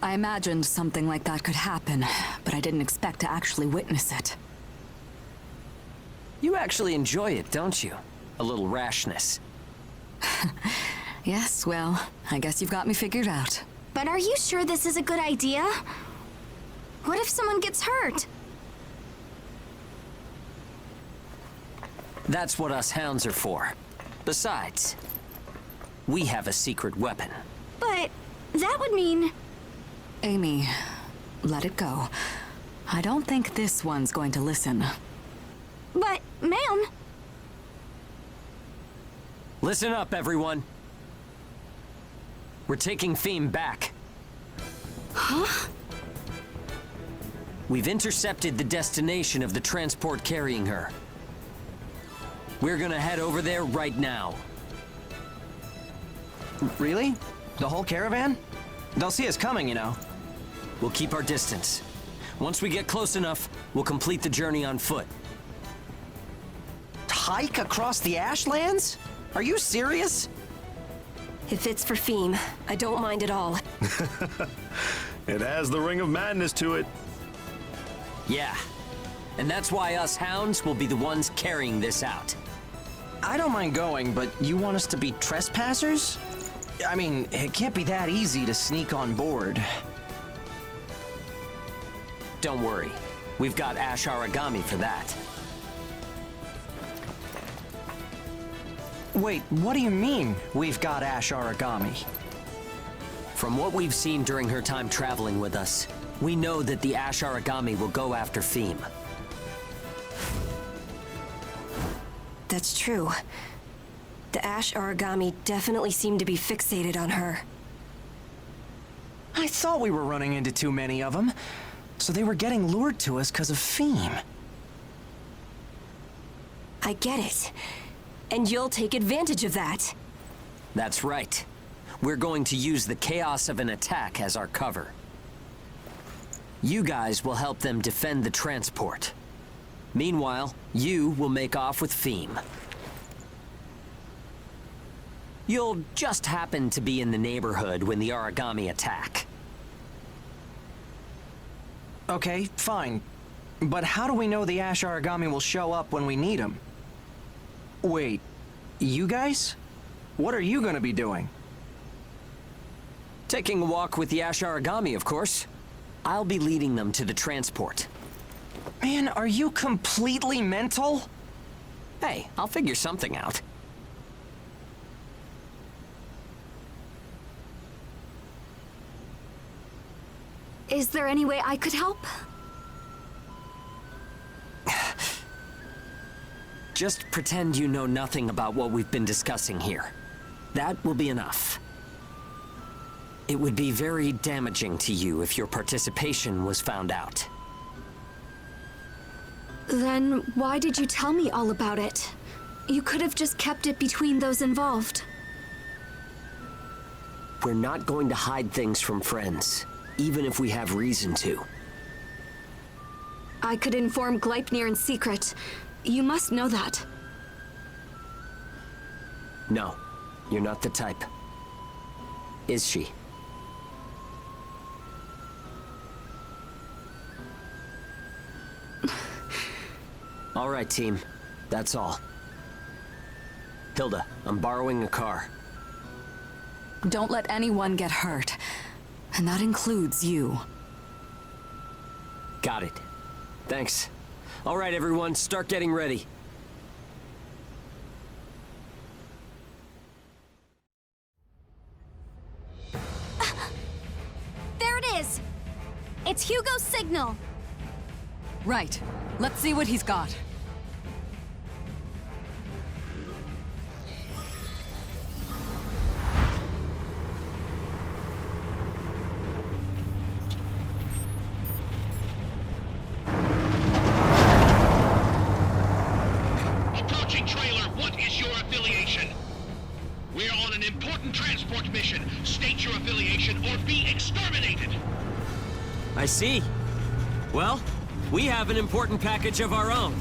I imagined something like that could happen, but I didn't expect to actually witness it. You actually enjoy it, don't you? A little rashness. Yes, well, I guess you've got me figured out. But are you sure this is a good idea? What if someone gets hurt? That's what us hounds are for. Besides, we have a secret weapon. But that would mean... Amy, let it go. I don't think this one's going to listen. But, ma'am... Listen up, everyone. We're taking Theme back. Huh? We've intercepted the destination of the transport carrying her. We're gonna head over there right now. Really? The whole caravan? They'll see us coming, you know. We'll keep our distance. Once we get close enough, we'll complete the journey on foot. Hike across the Ashlands? Are you serious? If it's for Theme, I don't mind at all. It has the ring of madness to it. Yeah. And that's why us hounds will be the ones carrying this out. I don't mind going, but you want us to be trespassers? I mean, it can't be that easy to sneak on board. Don't worry. We've got Ash Aragami for that. Wait, what do you mean, we've got Ash Aragami? From what we've seen during her time traveling with us, we know that the Ash Aragami will go after Theme. That's true. The Ash Aragami definitely seem to be fixated on her. I thought we were running into too many of them, so they were getting lured to us because of Theme. I get it. And you'll take advantage of that. That's right. We're going to use the chaos of an attack as our cover. You guys will help them defend the transport. Meanwhile, you will make off with Theme. You'll just happen to be in the neighborhood when the Aragami attack. Okay, fine. But how do we know the Ash Aragami will show up when we need him? Wait, you guys? What are you gonna be doing? Taking a walk with the Ash Aragami, of course. I'll be leading them to the transport. Man, are you completely mental? Hey, I'll figure something out. Is there any way I could help? Just pretend you know nothing about what we've been discussing here. That will be enough. It would be very damaging to you if your participation was found out. Then why did you tell me all about it? You could have just kept it between those involved. We're not going to hide things from friends, even if we have reason to. I could inform Gleipnir in secret. You must know that. No, you're not the type. Is she? All right, team. That's all. Hilda, I'm borrowing a car. Don't let anyone get hurt. And that includes you. Got it. Thanks. All right, everyone, start getting ready. There it is! It's Hugo's signal! Right. Let's see what he's got. Approaching trailer, what is your affiliation? We're on an important transport mission. State your affiliation or be exterminated! I see. Well, we have an important package of our own.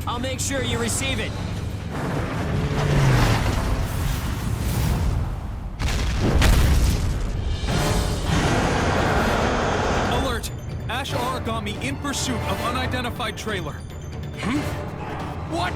I'll make sure you receive it. Aragami in pursuit of unidentified trailer. What?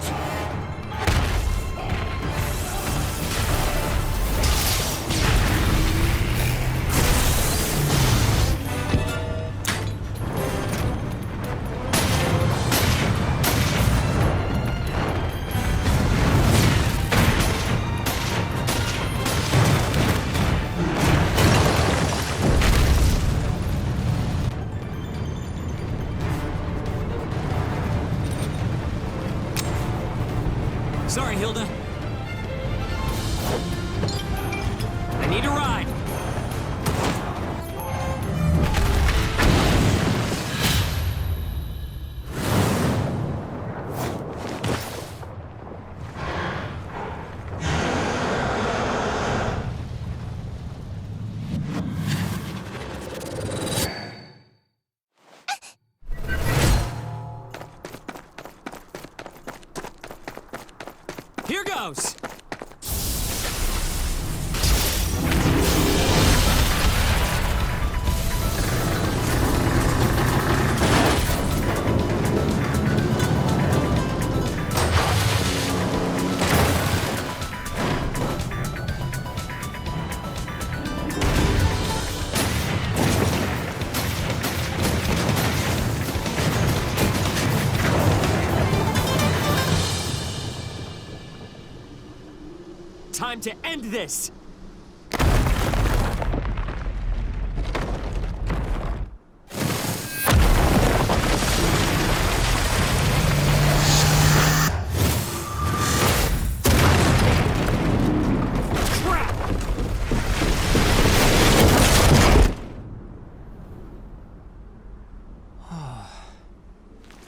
Sorry, Hilda. I need a ride. Here goes! Time to end this!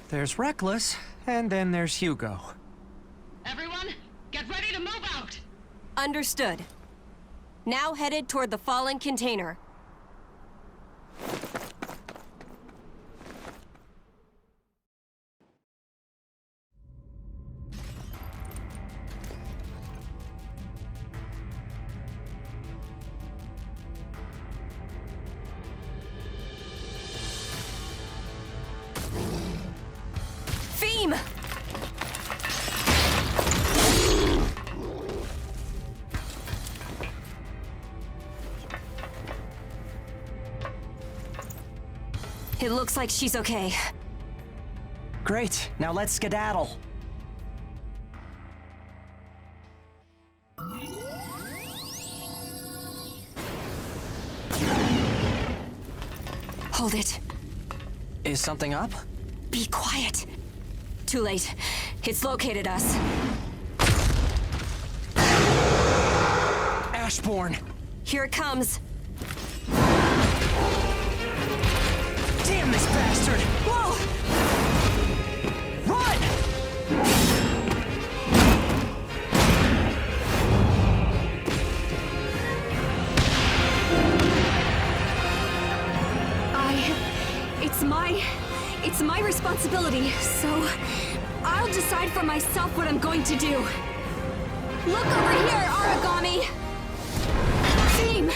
There's Reckless, and then there's Hugo. Everyone, get ready to move out! Understood. Now headed toward the fallen container. Theme! It looks like she's okay. Great, now let's skedaddle. Hold it. Is something up? Be quiet. Too late. It's located us. Ashbourne! Here it comes. Damn this bastard! Whoa! Run! It's my responsibility, so I'll decide for myself what I'm going to do. Look over here, Aragami! Theme!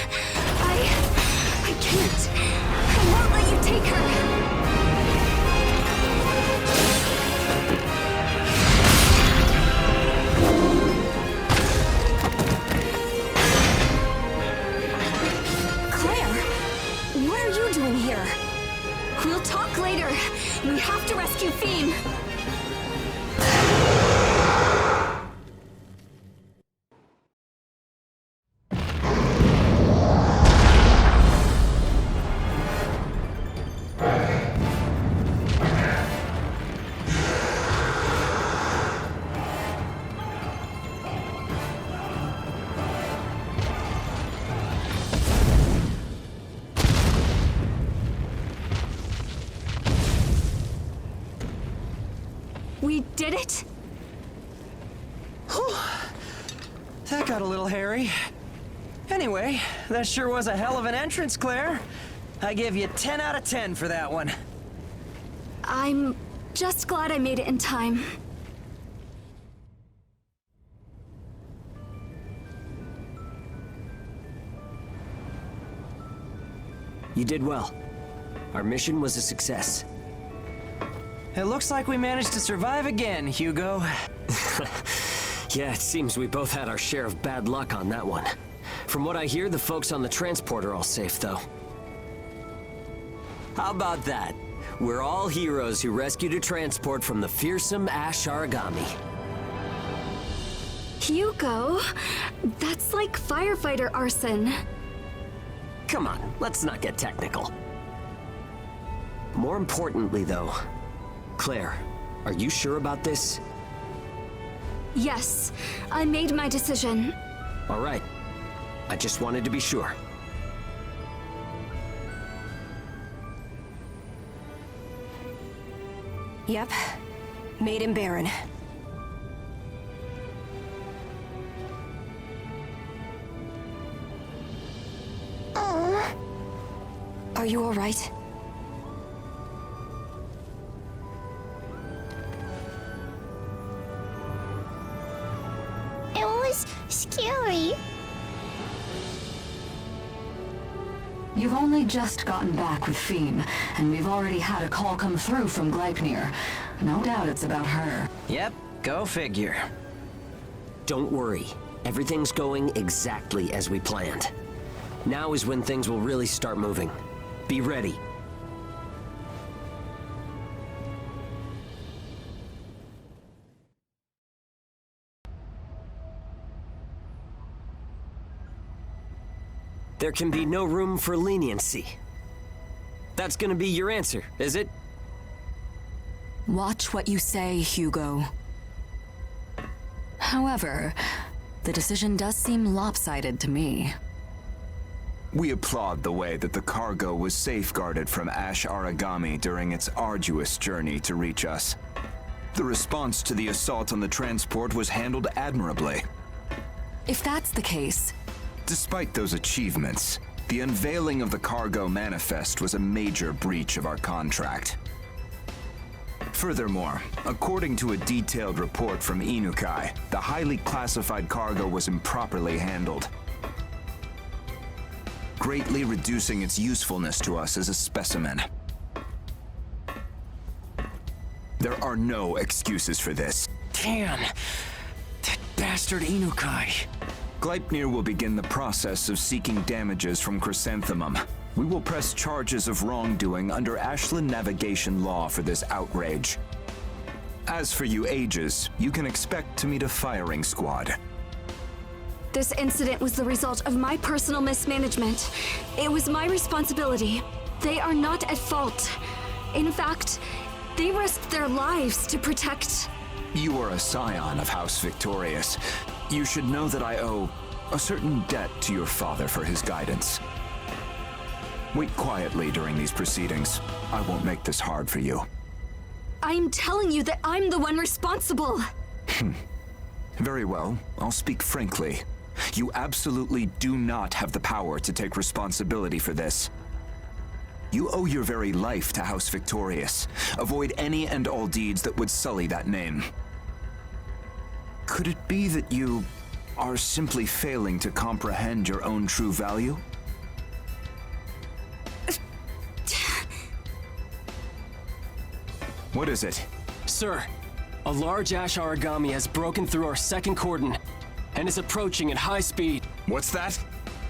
I can't. I won't let you take her. What are you doing here? We'll talk later. We have to rescue Theme. We did it? That got a little hairy. Anyway, that sure was a hell of an entrance, Claire. I give you 10 out of 10 for that one. I'm just glad I made it in time. You did well. Our mission was a success. It looks like we managed to survive again, Hugo. Yeah, it seems we both had our share of bad luck on that one. From what I hear, the folks on the transport are all safe, though. How about that? We're all heroes who rescued a transport from the fearsome Ash Aragami. Hugo, that's like firefighter arson. Come on, let's not get technical. More importantly, though, Claire, are you sure about this? Yes, I made my decision. All right. I just wanted to be sure. Yep. Made him Baron. Are you all right? It was scary. You've only just gotten back with Fiend, and we've already had a call come through from Gleipnir. No doubt it's about her. Yep, go figure. Don't worry. Everything's going exactly as we planned. Now is when things will really start moving. Be ready. There can be no room for leniency. That's gonna be your answer, is it? Watch what you say, Hugo. However, the decision does seem lopsided to me. We applaud the way that the cargo was safeguarded from Ash Aragami during its arduous journey to reach us. The response to the assault on the transport was handled admirably. If that's the case... Despite those achievements, the unveiling of the cargo manifest was a major breach of our contract. Furthermore, according to a detailed report from Inukai, the highly classified cargo was improperly handled, greatly reducing its usefulness to us as a specimen. There are no excuses for this. Damn! That bastard Inukai. Gleipnir will begin the process of seeking damages from Chrysanthemum. We will press charges of wrongdoing under Ashland navigation law for this outrage. As for you Aegis, you can expect to meet a firing squad. This incident was the result of my personal mismanagement. It was my responsibility. They are not at fault. In fact, they risked their lives to protect... You are a scion of House Victorious. You should know that I owe a certain debt to your father for his guidance. Wait quietly during these proceedings. I won't make this hard for you. I'm telling you that I'm the one responsible. Very well, I'll speak frankly. You absolutely do not have the power to take responsibility for this. You owe your very life to House Victorious. Avoid any and all deeds that would sully that name. Could it be that you are simply failing to comprehend your own true value? What is it? Sir, a large Ash Aragami has broken through our second cordon and is approaching at high speed. What's that?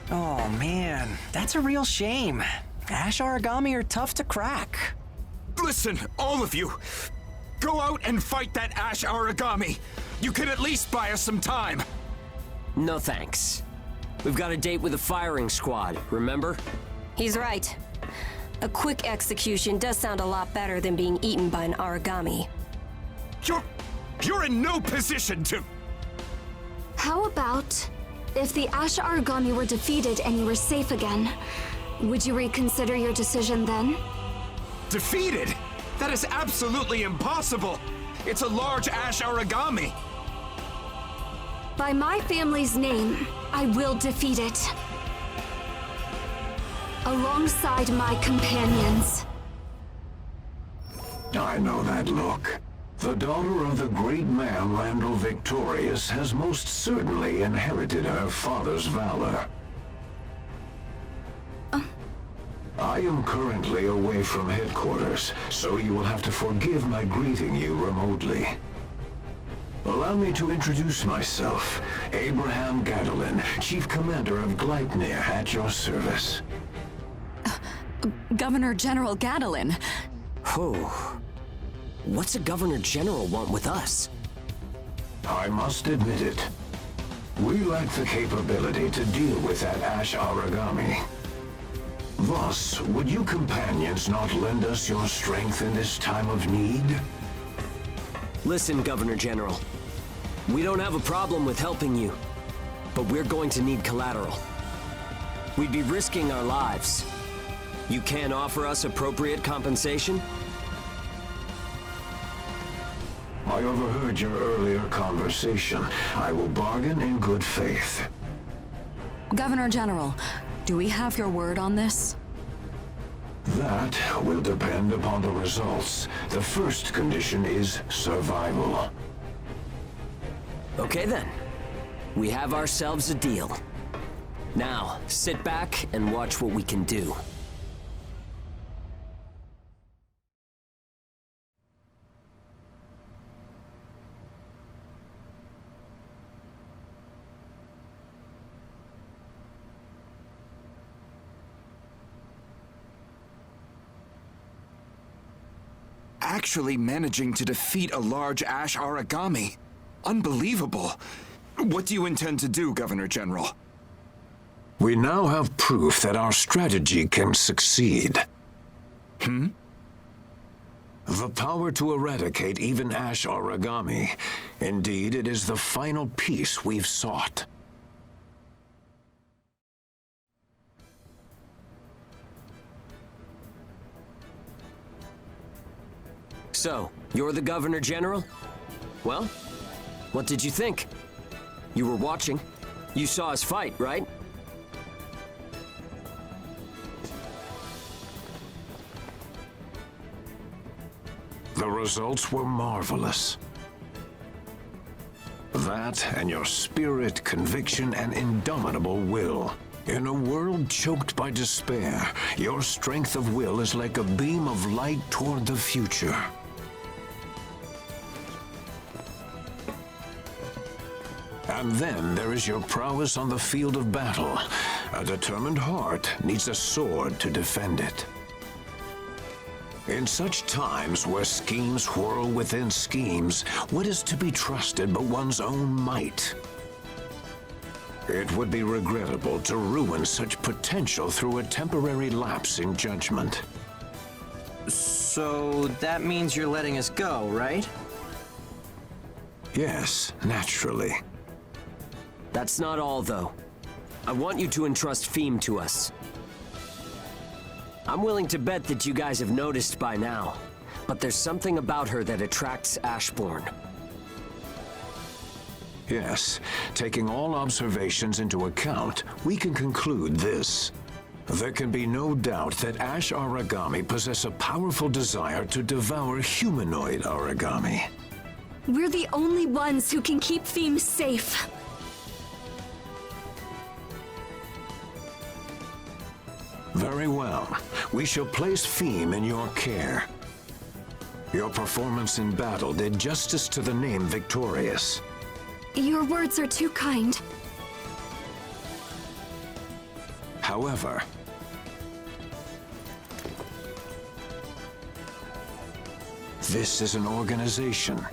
Oh man, that's a real shame. Ash Aragami are tough to crack. Listen, all of you! Go out and fight that Ash Aragami! You can at least buy us some time! No thanks. We've got a date with the firing squad, remember? He's right. A quick execution does sound a lot better than being eaten by an Aragami. You're in no position to... How about if the Ash Aragami were defeated and you were safe again? Would you reconsider your decision then? Defeated? That is absolutely impossible! It's a large Ash Aragami! By my family's name, I will defeat it. Alongside my companions. I know that look. The daughter of the great man Randall Victorious has most certainly inherited her father's valor. I am currently away from headquarters, so you will have to forgive my greeting you remotely. Allow me to introduce myself. Abraham Gadolin, Chief Commander of Gleipnir, at your service. Governor General Gadolin. Oh. What's a Governor General want with us? I must admit it. We lack the capability to deal with that Ash Aragami. Thus, would you companions not lend us your strength in this time of need? Listen, Governor General. We don't have a problem with helping you, but we're going to need collateral. We'd be risking our lives. You can't offer us appropriate compensation? I overheard your earlier conversation. I will bargain in good faith. Governor General, do we have your word on this? That will depend upon the results. The first condition is survival. Okay then. We have ourselves a deal. Now, sit back and watch what we can do. Actually managing to defeat a large Ash Aragami. Unbelievable. What do you intend to do, Governor General? We now have proof that our strategy can succeed. The power to eradicate even Ash Aragami. Indeed, it is the final piece we've sought. So, you're the Governor General? Well, what did you think? You were watching. You saw us fight, right? The results were marvelous. That and your spirit, conviction, and indomitable will. In a world choked by despair, your strength of will is like a beam of light toward the future. And then there is your prowess on the field of battle. A determined heart needs a sword to defend it. In such times where schemes whirl within schemes, what is to be trusted but one's own might? It would be regrettable to ruin such potential through a temporary lapse in judgment. So that means you're letting us go, right? Yes, naturally. That's not all, though. I want you to entrust Pheme to us. I'm willing to bet that you guys have noticed by now, but there's something about her that attracts Ashbourne. Yes, taking all observations into account, we can conclude this. There can be no doubt that Ash Aragami possess a powerful desire to devour humanoid Aragami. We're the only ones who can keep Pheme safe. Very well. We shall place Pheme in your care. Your performance in battle did justice to the name Victorious. Your words are too kind. However, this is an organization.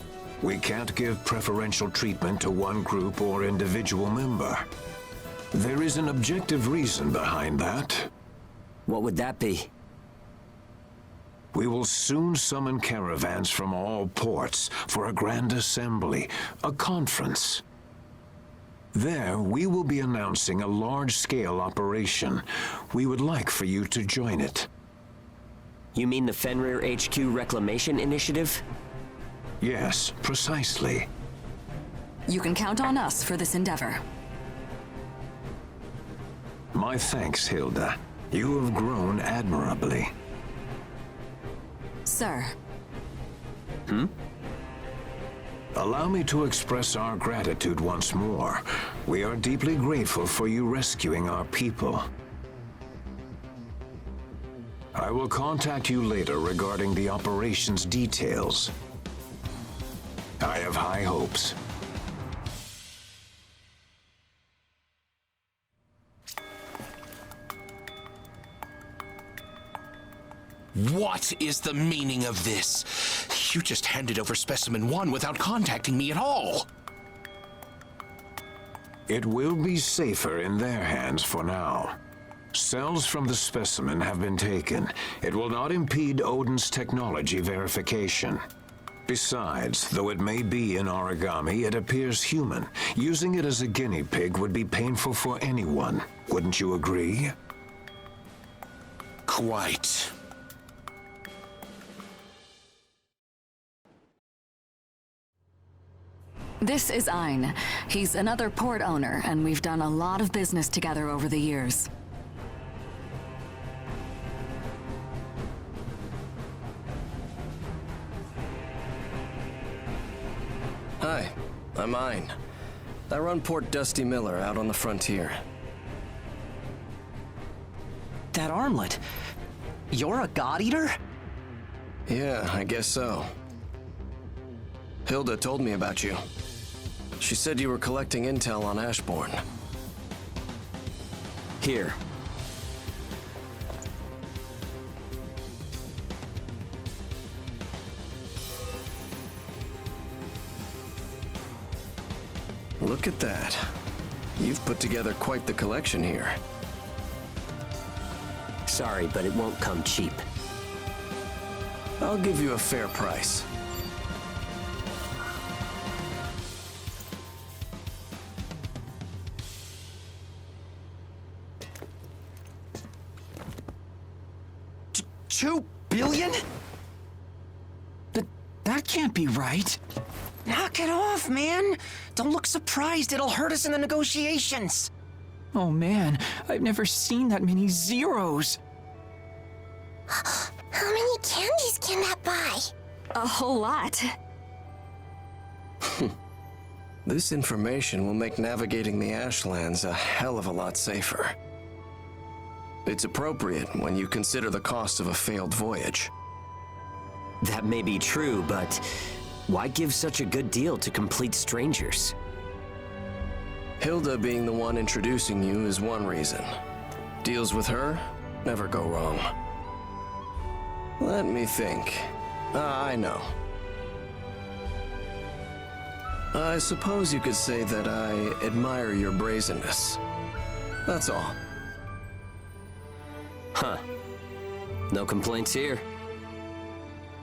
We can't give preferential treatment to one group or individual member. There is an objective reason behind that. What would that be? We will soon summon caravans from all ports for a grand assembly, a conference. There, we will be announcing a large-scale operation. We would like for you to join it. You mean the Fenrir HQ Reclamation Initiative? Yes, precisely. You can count on us for this endeavor. My thanks, Hilda. You have grown admirably. Sir. Allow me to express our gratitude once more. We are deeply grateful for you rescuing our people. I will contact you later regarding the operation's details. I have high hopes. What is the meaning of this? You just handed over Specimen 1 without contacting me at all. It will be safer in their hands for now. Cells from the specimen have been taken. It will not impede Odin's technology verification. Besides, though it may be an origami, it appears human. Using it as a guinea pig would be painful for anyone. Wouldn't you agree? Quite. This is Ein. He's another port owner, and we've done a lot of business together over the years. Hi, I'm Ein. I run Port Dusty Miller out on the frontier. That armlet. You're a god eater? Yeah, I guess so. Hilda told me about you. She said you were collecting intel on Ashbourne. Here. Look at that. You've put together quite the collection here. Sorry, but it won't come cheap. I'll give you a fair price. $2 billion? That can't be right. Knock it off, man. Don't look surprised. It'll hurt us in the negotiations. Oh man, I've never seen that many zeros. How many candies can that buy? A whole lot. This information will make navigating the Ashlands a hell of a lot safer. It's appropriate when you consider the cost of a failed voyage. That may be true, but why give such a good deal to complete strangers? Hilda being the one introducing you is one reason. Deals with her never go wrong. Let me think. I know. I suppose you could say that I admire your brazenness. That's all. Huh. No complaints here.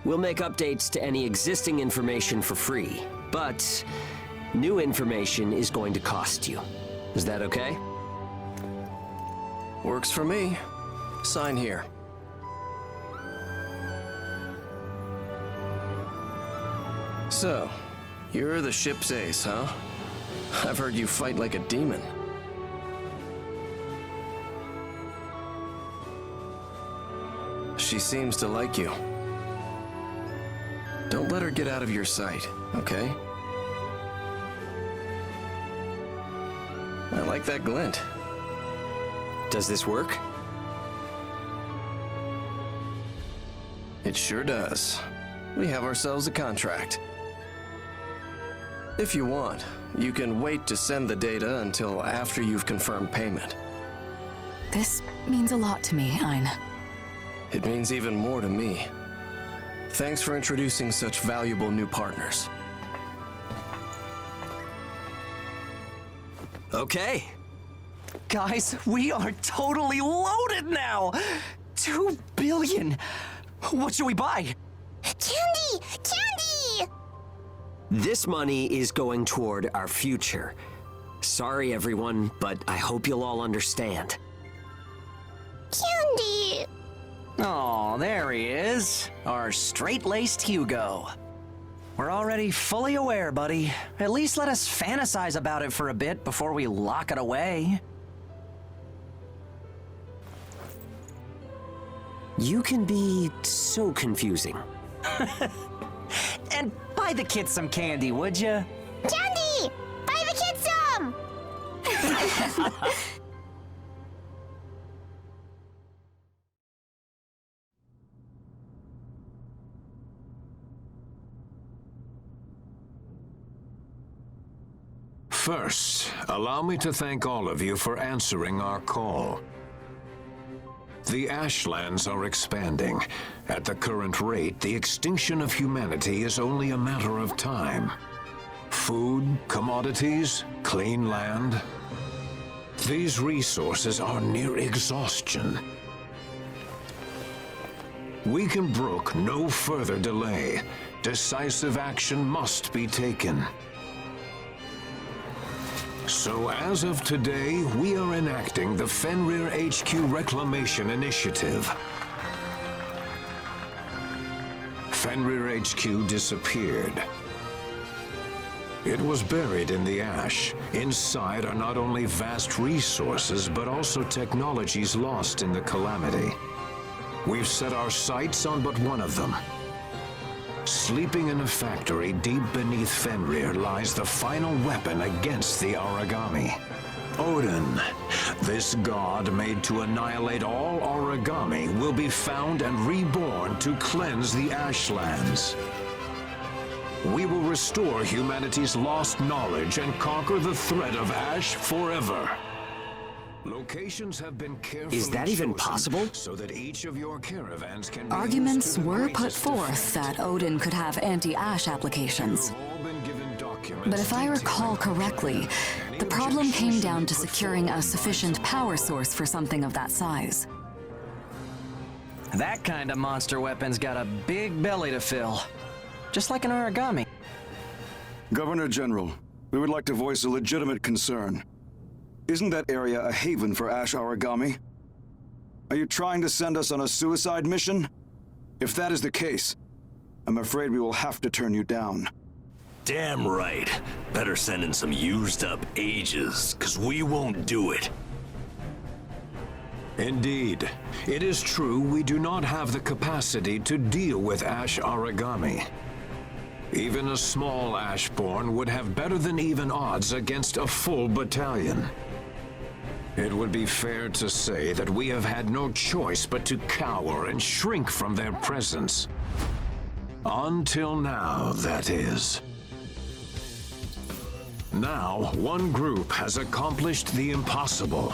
We'll make updates to any existing information for free, but new information is going to cost you. Is that okay? Works for me. Sign here. So, you're the ship's ace, huh? I've heard you fight like a demon. She seems to like you. Don't let her get out of your sight, okay? I like that glint. Does this work? It sure does. We have ourselves a contract. If you want, you can wait to send the data until after you've confirmed payment. This means a lot to me, Ein. It means even more to me. Thanks for introducing such valuable new partners. Okay. Guys, we are totally loaded now. $2 billion. What should we buy? Candy! Candy! This money is going toward our future. Sorry, everyone, but I hope you'll all understand. Candy! Oh, there he is. Our straight-laced Hugo. We're already fully aware, buddy. At least let us fantasize about it for a bit before we lock it away. You can be so confusing. And buy the kids some candy, would you? Candy! Buy the kids some! First, allow me to thank all of you for answering our call. The Ashlands are expanding. At the current rate, the extinction of humanity is only a matter of time. Food, commodities, clean land. These resources are near exhaustion. We can brook no further delay. Decisive action must be taken. So as of today, we are enacting the Fenrir HQ Reclamation Initiative. Fenrir HQ disappeared. It was buried in the ash. Inside are not only vast resources, but also technologies lost in the calamity. We've set our sights on but one of them. Sleeping in a factory deep beneath Fenrir lies the final weapon against the Aragami. Odin, this god made to annihilate all Aragami, will be found and reborn to cleanse the Ashlands. We will restore humanity's lost knowledge and conquer the threat of Ash forever. Locations have been carefully Is that even possible? So that each of your caravans can Arguments were put forth that Odin could have anti-Ash applications. But if I recall correctly, the problem came down to securing a sufficient power source for something of that size. That kind of monster weapon's got a big belly to fill. Just like an Aragami. Governor General, we would like to voice a legitimate concern. Isn't that area a haven for Ash Aragami? Are you trying to send us on a suicide mission? If that is the case, I'm afraid we will have to turn you down. Damn right. Better send in some used-up ages, 'cause we won't do it. Indeed. It is true we do not have the capacity to deal with Ash Aragami. Even a small Ashborn would have better than even odds against a full battalion. It would be fair to say that we have had no choice but to cower and shrink from their presence. Until now, that is. Now, one group has accomplished the impossible.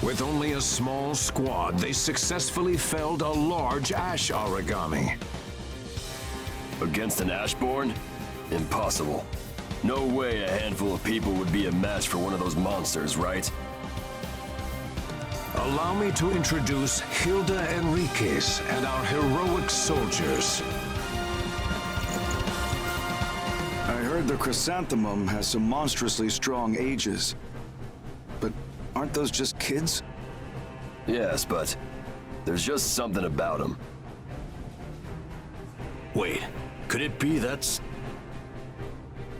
With only a small squad, they successfully felled a large Ash Aragami. Against an Ashborn? Impossible. No way a handful of people would be a match for one of those monsters, right? Allow me to introduce Hilda Enriquez and our heroic soldiers. I heard the Chrysanthemum has some monstrously strong ages. But aren't those just kids? Yes, but there's just something about them. Wait, could it be that's...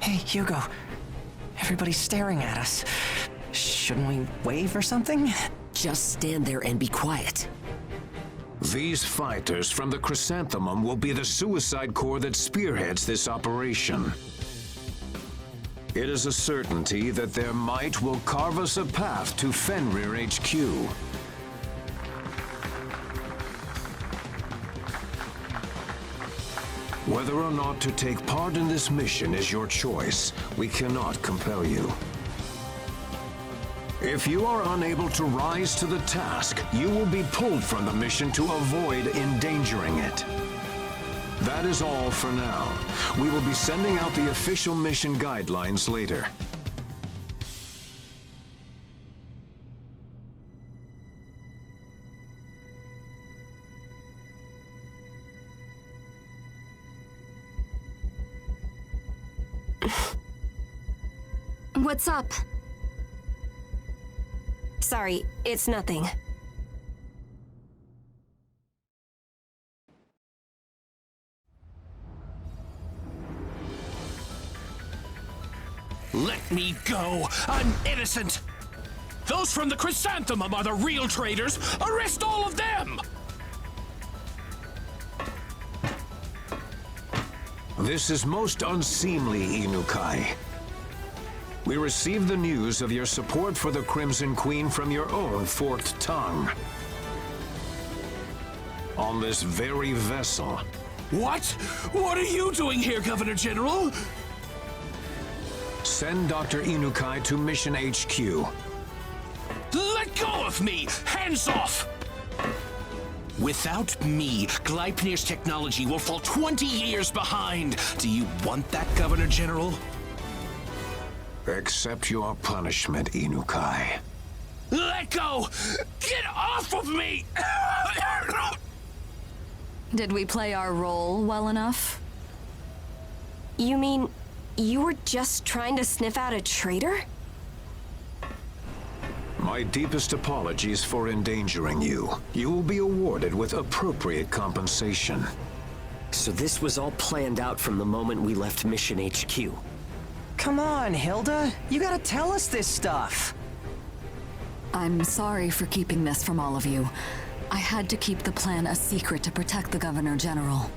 Hey, Hugo. Everybody's staring at us. Shouldn't we wave or something? Just stand there and be quiet. These fighters from the Chrysanthemum will be the Suicide Corps that spearheads this operation. It is a certainty that their might will carve us a path to Fenrir HQ. Whether or not to take part in this mission is your choice. We cannot compel you. If you are unable to rise to the task, you will be pulled from the mission to avoid endangering it. That is all for now. We will be sending out the official mission guidelines later. What's up? Sorry, it's nothing. Let me go! I'm innocent! Those from the Chrysanthemum are the real traitors! Arrest all of them! This is most unseemly, Inukai. We received the news of your support for the Crimson Queen from your own forked tongue. On this very vessel. What? What are you doing here, Governor General? Send Dr. Inukai to Mission HQ. Let go of me! Hands off! Without me, Gleipnir's technology will fall 20 years behind. Do you want that, Governor General? Accept your punishment, Inukai. Let go! Get off of me! Did we play our role well enough? You mean you were just trying to sniff out a traitor? My deepest apologies for endangering you. You will be awarded with appropriate compensation. So this was all planned out from the moment we left Mission HQ. Come on, Hilda. You gotta tell us this stuff. I'm sorry for keeping this from all of you. I had to keep the plan a secret to protect the Governor General.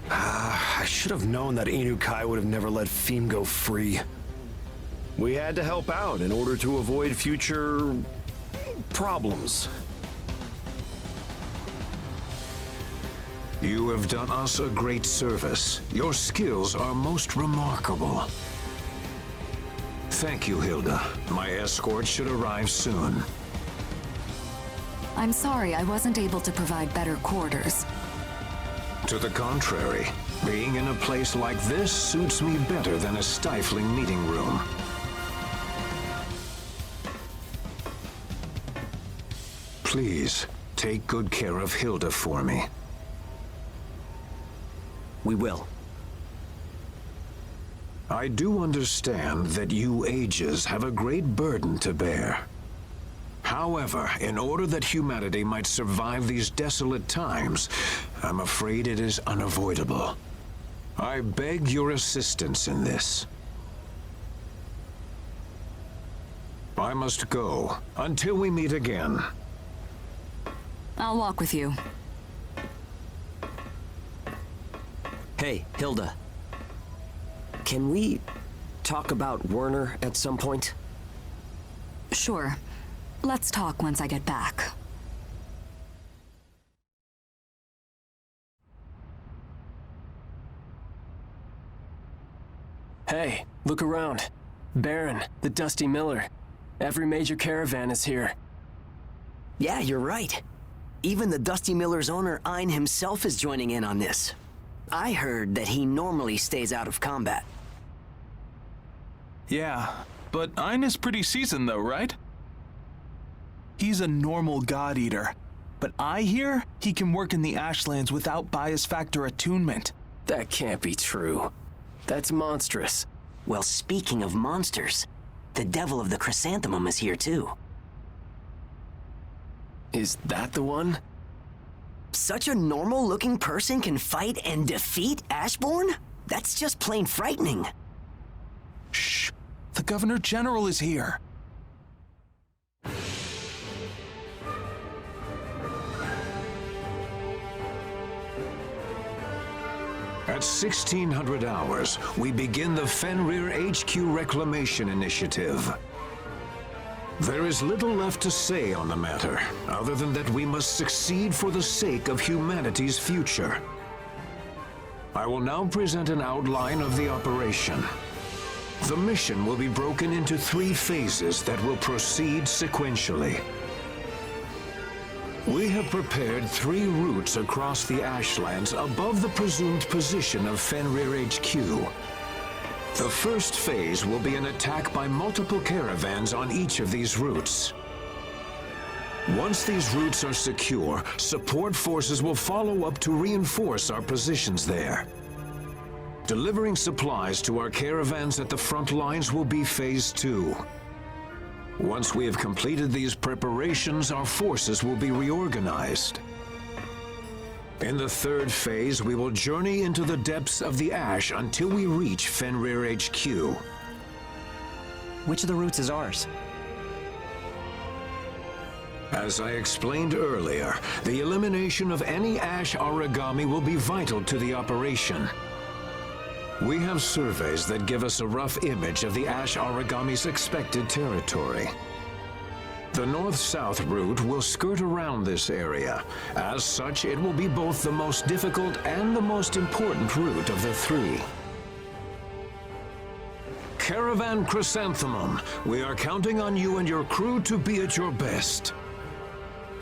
I should have known that Inukai would have never let Pheme go free. We had to help out in order to avoid future problems. You have done us a great service. Your skills are most remarkable. Thank you, Hilda. My escort should arrive soon. I'm sorry I wasn't able to provide better quarters. To the contrary, being in a place like this suits me better than a stifling meeting room. Please, take good care of Hilda for me. We will. I do understand that you ages have a great burden to bear. However, in order that humanity might survive these desolate times, I'm afraid it is unavoidable. I beg your assistance in this. I must go until we meet again. I'll walk with you. Hey, Hilda. Can we talk about Werner at some point? Sure. Let's talk once I get back. Hey, look around. Baron, the Dusty Miller. Every major caravan is here. Yeah, you're right. Even the Dusty Miller's owner, Ein himself, is joining in on this. I heard that he normally stays out of combat. Yeah, but Ein is pretty seasoned though, right? He's a normal god eater, but I hear he can work in the Ashlands without bias factor attunement. That can't be true. That's monstrous. Well, speaking of monsters, the Devil of the Chrysanthemum is here too. Is that the one? Such a normal-looking person can fight and defeat Ashbourne? That's just plain frightening. Shh! The Governor General is here. At 1600 hours, we begin the Fenrir HQ Reclamation Initiative. There is little left to say on the matter, other than that we must succeed for the sake of humanity's future. I will now present an outline of the operation. The mission will be broken into 3 phases that will proceed sequentially. We have prepared 3 routes across the Ashlands above the presumed position of Fenrir HQ. The first phase will be an attack by multiple caravans on each of these routes. Once these routes are secure, support forces will follow up to reinforce our positions there. Delivering supplies to our caravans at the front lines will be Phase 2. Once we have completed these preparations, our forces will be reorganized. In the third phase, we will journey into the depths of the Ash until we reach Fenrir HQ. Which of the routes is ours? As I explained earlier, the elimination of any Ash Aragami will be vital to the operation. We have surveys that give us a rough image of the Ash Aragami's expected territory. The north-south route will skirt around this area. As such, it will be both the most difficult and the most important route of the 3. Caravan Chrysanthemum, we are counting on you and your crew to be at your best.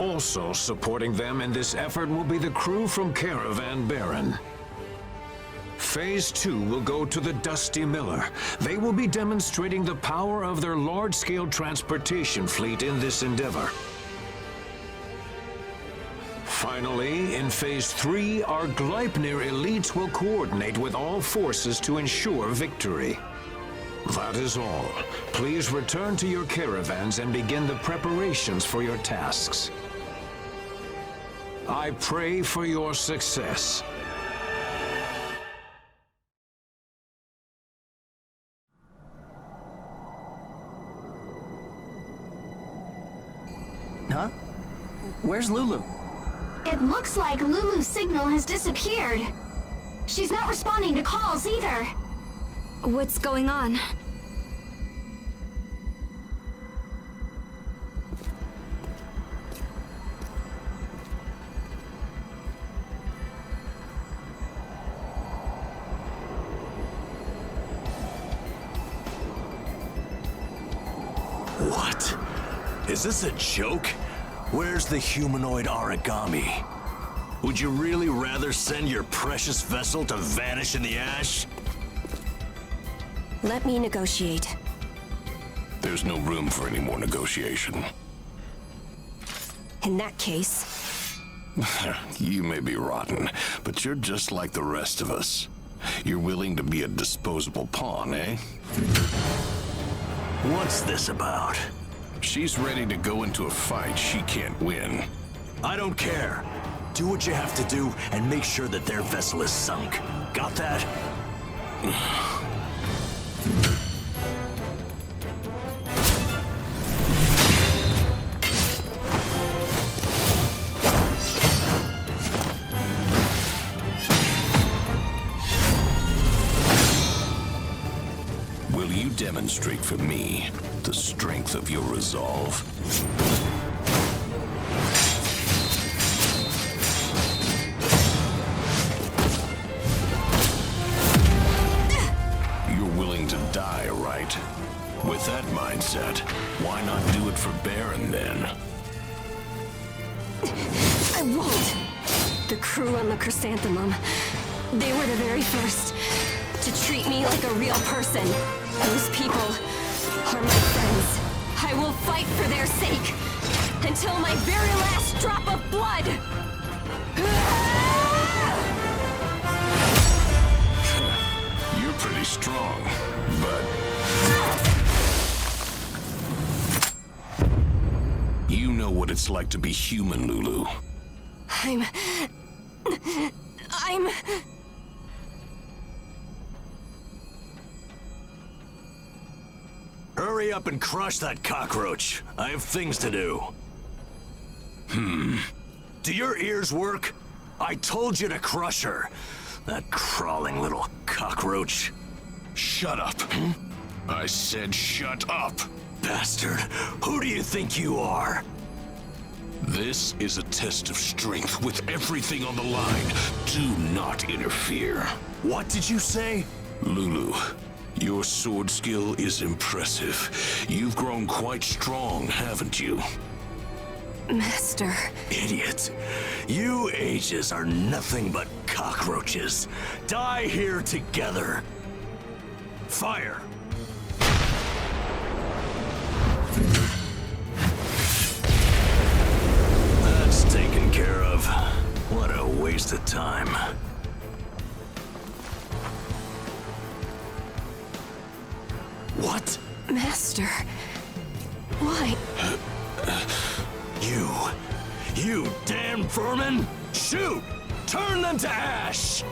Also supporting them in this effort will be the crew from Caravan Baron. Phase 2 will go to the Dusty Miller. They will be demonstrating the power of their large-scale transportation fleet in this endeavor. Finally, in Phase 3, our Gleipnir elites will coordinate with all forces to ensure victory. That is all. Please return to your caravans and begin the preparations for your tasks. I pray for your success. Huh? Where's Lulu? It looks like Lulu's signal has disappeared. She's not responding to calls either. What's going on? What? Is this a joke? Where's the humanoid Aragami? Would you really rather send your precious vessel to vanish in the ash? Let me negotiate. There's no room for any more negotiation. In that case... You may be rotten, but you're just like the rest of us. You're willing to be a disposable pawn, eh? What's this about? She's ready to go into a fight she can't win. I don't care. Do what you have to do and make sure that their vessel is sunk. Got that? Will you demonstrate for me the strength of your resolve? You're willing to die, right? With that mindset, why not do it for Baron then? I won't. The crew on the Chrysanthemum, they were the very first to treat me like a real person. Those people are my friends. I will fight for their sake until my very last drop of blood. You're pretty strong, but... You know what it's like to be human, Lulu. I'm... Hurry up and crush that cockroach. I have things to do. Do your ears work? I told you to crush her. That crawling little cockroach. Shut up. I said shut up. Bastard. Who do you think you are? This is a test of strength with everything on the line. Do not interfere. What did you say? Lulu, your sword skill is impressive. You've grown quite strong, haven't you? Master. Idiot. You ages are nothing but cockroaches. Die here together. Fire. That's taken care of. What a waste of time. What? Master. Why? You damn vermin! Shoot! Turn them to ash!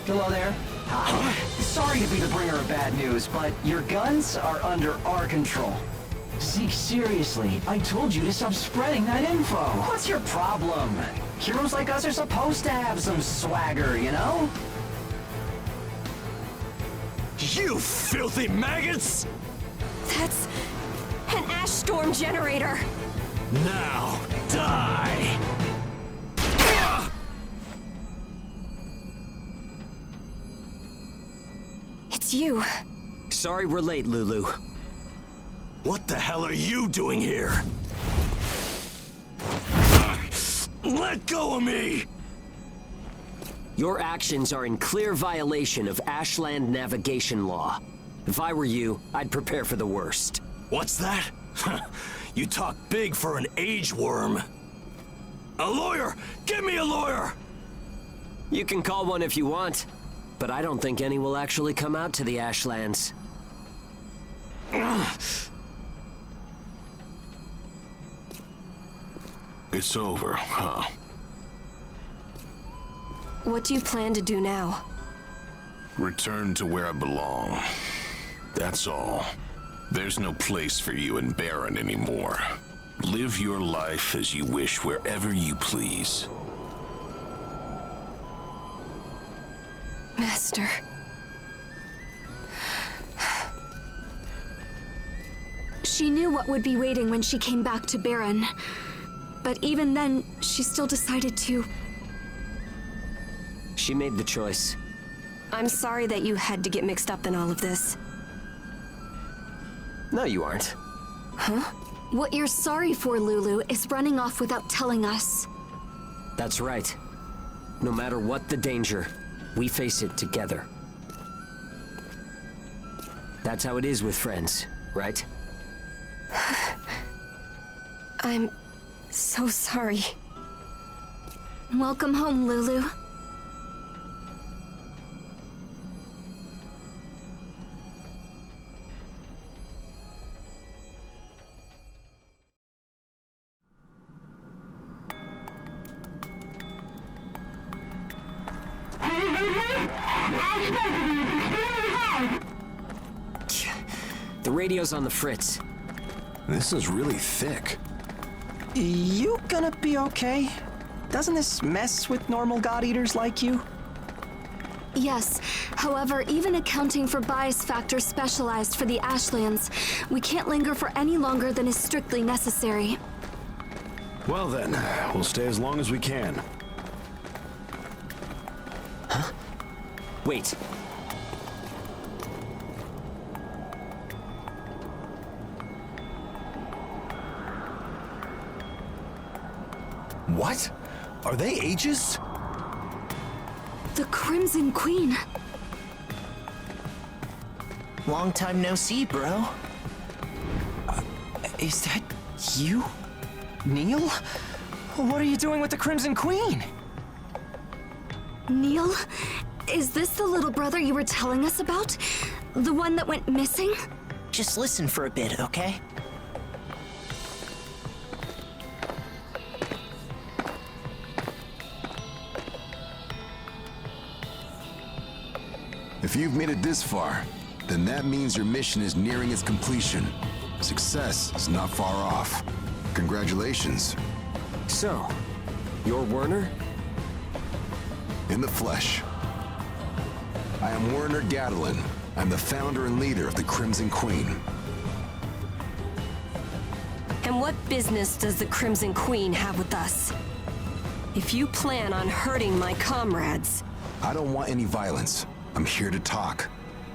Hello there. Hi. Sorry to be the bringer of bad news, but your guns are under our control. Zeke, seriously, I told you to stop spreading that info. What's your problem? Heroes like us are supposed to have some swagger, you know? You filthy maggots! That's an ash storm generator. Now, die! it's you. Sorry we're late, Lulu. What the hell are you doing here? Let go of me! Your actions are in clear violation of Ashland navigation law. If I were you, I'd prepare for the worst. What's that? You talk big for an age worm. A lawyer! Give me a lawyer! You can call one if you want, but I don't think any will actually come out to the Ashlands. It's over, huh? What do you plan to do now? Return to where I belong. That's all. There's no place for you in Baron anymore. Live your life as you wish wherever you please. Master. She knew what would be waiting when she came back to Baron. But even then, she still decided to... She made the choice. I'm sorry that you had to get mixed up in all of this. No, you aren't. Huh? What you're sorry for, Lulu, is running off without telling us. That's right. No matter what the danger, we face it together. That's how it is with friends, right? I'm so sorry. Welcome home, Lulu. The radio's on the fritz. This is really thick. You gonna be okay? Doesn't this mess with normal God Eaters like you? Yes. However, even accounting for bias factors specialized for the Ashlands, we can't linger for any longer than is strictly necessary. Well then, we'll stay as long as we can. Huh? Wait. What? Are they Aegis? The Crimson Queen. Long time no see, bro. Is that you? Neil? What are you doing with the Crimson Queen? Neil? Is this the little brother you were telling us about? The one that went missing? Just listen for a bit, okay? If you've made it this far, then that means your mission is nearing its completion. Success is not far off. Congratulations. So, you're Werner? In the flesh. I am Werner Gadolin. I'm the founder and leader of the Crimson Queen. And what business does the Crimson Queen have with us? If you plan on hurting my comrades... I don't want any violence. I'm here to talk.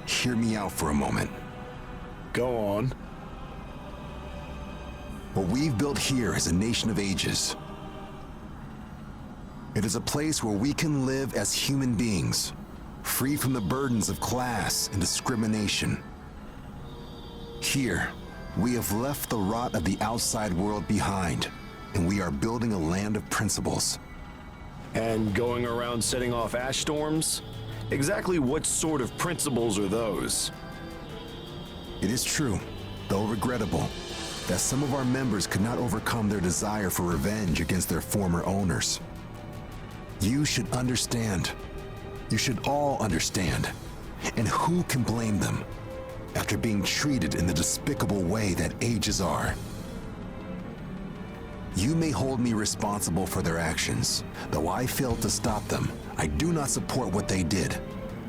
Hear me out for a moment. Go on. What we've built here is a nation of ages. It is a place where we can live as human beings, free from the burdens of class and discrimination. Here, we have left the rot of the outside world behind, and we are building a land of principles. And going around setting off ash storms? Exactly what sort of principles are those? It is true, though regrettable, that some of our members could not overcome their desire for revenge against their former owners. You should understand. You should all understand. And who can blame them after being treated in the despicable way that ages are? You may hold me responsible for their actions. Though I failed to stop them, I do not support what they did.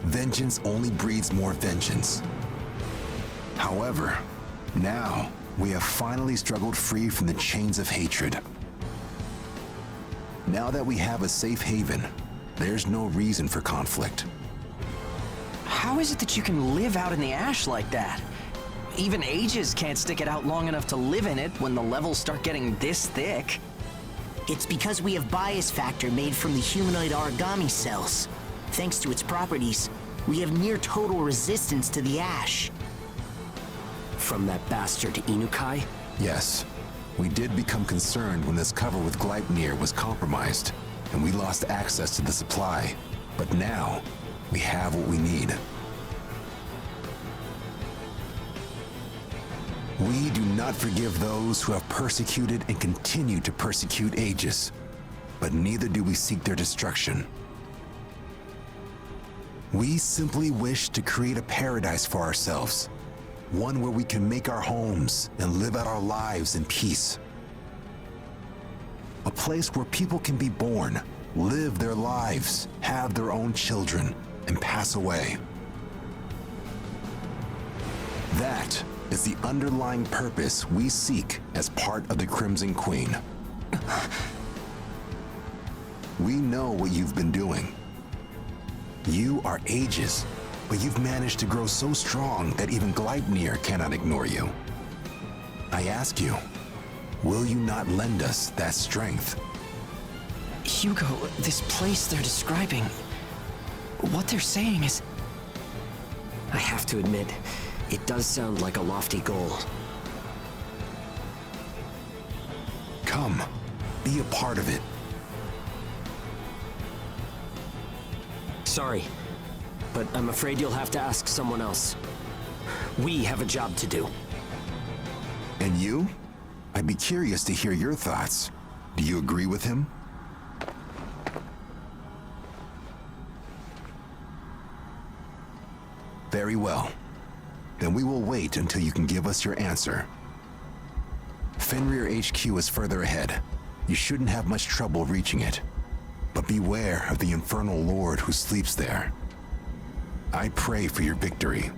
Vengeance only breeds more vengeance. However, now we have finally struggled free from the chains of hatred. Now that we have a safe haven, there's no reason for conflict. How is it that you can live out in the ash like that? Even Aegis can't stick it out long enough to live in it when the levels start getting this thick. It's because we have bias factor made from the humanoid origami cells. Thanks to its properties, we have near total resistance to the ash. From that bastard Inukai? Yes. We did become concerned when this cover with Gleipnir was compromised, and we lost access to the supply. But now, we have what we need. We do not forgive those who have persecuted and continue to persecute Aegis, but neither do we seek their destruction. We simply wish to create a paradise for ourselves, one where we can make our homes and live out our lives in peace. A place where people can be born, live their lives, have their own children, and pass away. That is the underlying purpose we seek as part of the Crimson Queen. We know what you've been doing. You are Aegis, but you've managed to grow so strong that even Gleipnir cannot ignore you. I ask you, will you not lend us that strength? Hugo, this place they're describing, what they're saying is... I have to admit, it does sound like a lofty goal. Come, be a part of it. Sorry, but I'm afraid you'll have to ask someone else. We have a job to do. And you? I'd be curious to hear your thoughts. Do you agree with him? Very well. Then we will wait until you can give us your answer. Fenrir HQ is further ahead. You shouldn't have much trouble reaching it. But beware of the Infernal Lord who sleeps there. I pray for your victory.